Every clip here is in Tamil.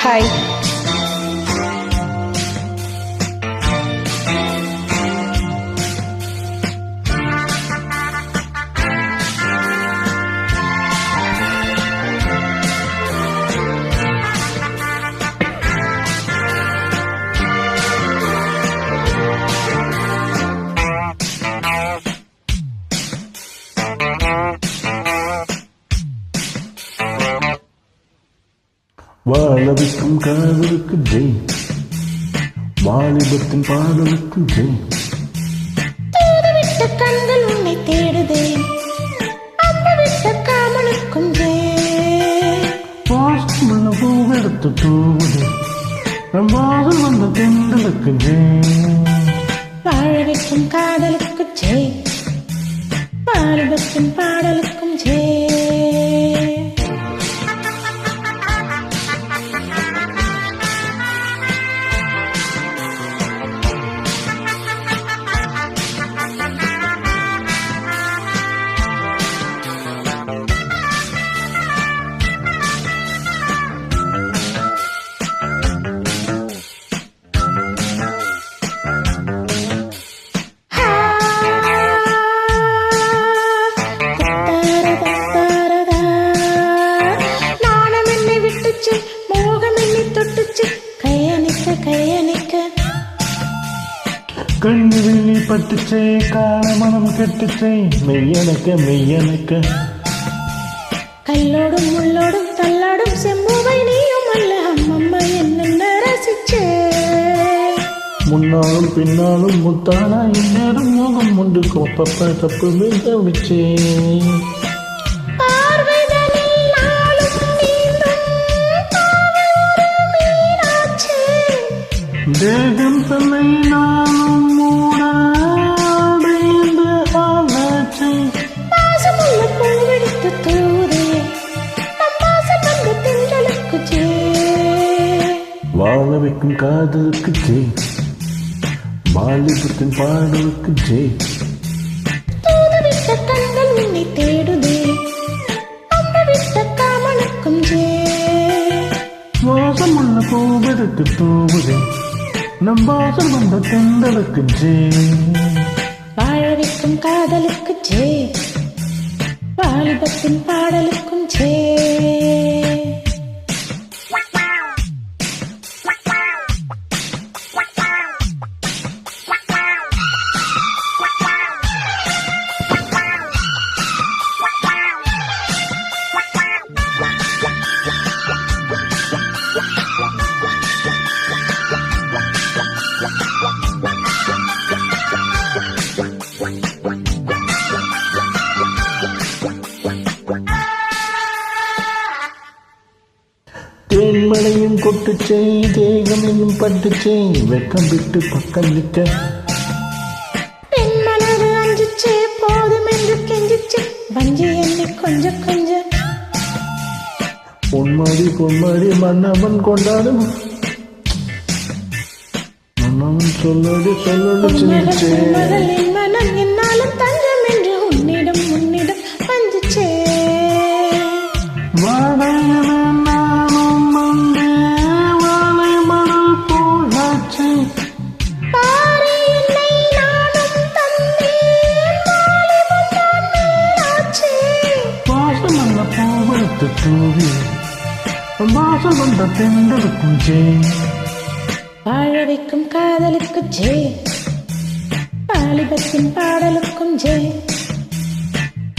ஹாய். வாழவிக்கும் காதலுக்கு ஜெய், வாலிபத்தின் பாடலுக்கு ஜெய். தூதுவிட்ட கண்கள் உன்னை தேடுதே, அம்புவிட்ட காமலுக்கும் ஜெய். வாசமுள்ள பூவெடுத்து தூவுதே, வாசல் வந்த தெண்டலுக்கு ஜெய். வாழவிக்கும் காதலுக்கு ஜெய், வாலிபத்தின் பாடலுக்கும் ஜெய். கண்ணு வெளி பட்டுச்சே, கால மனம் கெட்டுச்சே, மெய்யனக்க மெய்யனக்க. கல்லோடும் முள்ளோடும் தள்ளாடும் செம்புவை நீயும் அல்ல அம்மம்மா என்னென்ன ரசிச்சே. முன்னாலும் பின்னாலும் முத்தானா இந்நேரம் மோகம் உண்டு கோப்பப்ப தப்பு மிகவிச்சே. தேகம் தன்னை நானும் மூட ஆனாச்சு. பாசமுள்ள பூவெடுத்து தூரே, பாசம் வந்த திங்களுக்கு ஜே. வாழ வைக்கும் காதலுக்கு ஜெய், வாலிபத்தின் பாடலுக்கு ஜெய். தூதுவிட்ட கண்கள் உன்னை தேடுதே, அம்புவிட்ட காமனுக்கும் ஜே. வாசமுள்ள பூவெடுத்து தூவுதே, நம் வாசல் வந்த தெண்டலுக்கு ஜெய். வாழவிக்கும் காதலுக்கு ஜே, வாலிபத்தின் பாடலுக்கும் ஜே. தேன்மலையும் கொட்டுச்சே, தேகம் என்னும் பட்டுச்சே, வெக்கம் விட்டு பக்கம் நிற்க. பெண் மனது அஞ்சிச்சே, போதும் என்று கெஞ்சிச்சே, வஞ்சி என்னை கொஞ்சம் கொஞ்சம். பொன்மாடி பொன்மாடி மன்னவன் கொண்டாடும், மன்னவன் சொல்லடி சொல்லடி சிரிச்சே. என் மனம் என்னாலும் தஞ்சம் என்று உன்னிடம் உன்னிடம் வஞ்சிச்சே. தூவி வாசல் வந்த தெண்டலுக்கும் ஜெய். வாழ வைக்கும் காதலுக்கு ஜெய், வாலிபத்தின் பாடலுக்கும் ஜெய்.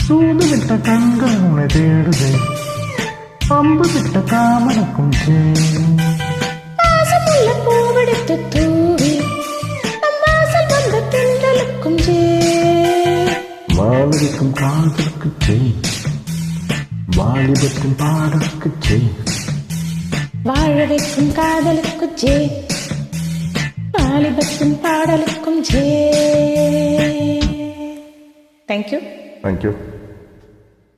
சூது விட்ட கண்கள் உன்னை தேடுதே, அம்பு விட்ட காமனுக்கும் ஜெய். பாசமுள்ள பூவெடுத்து தூவி, வாசல் வந்த தெண்டலுக்கும் ஜெய். வாழ வைக்கும் காதலுக்கு ஜெய், வாலிபத்தின் பாடலுக்கு ஜெய். வாழ வைக்கும் காதலுக்கு ஜெய், வாலிபத்தின் பாடலுக்கும் ஜெய். தேங்க்யூ. தேங்க்யூ.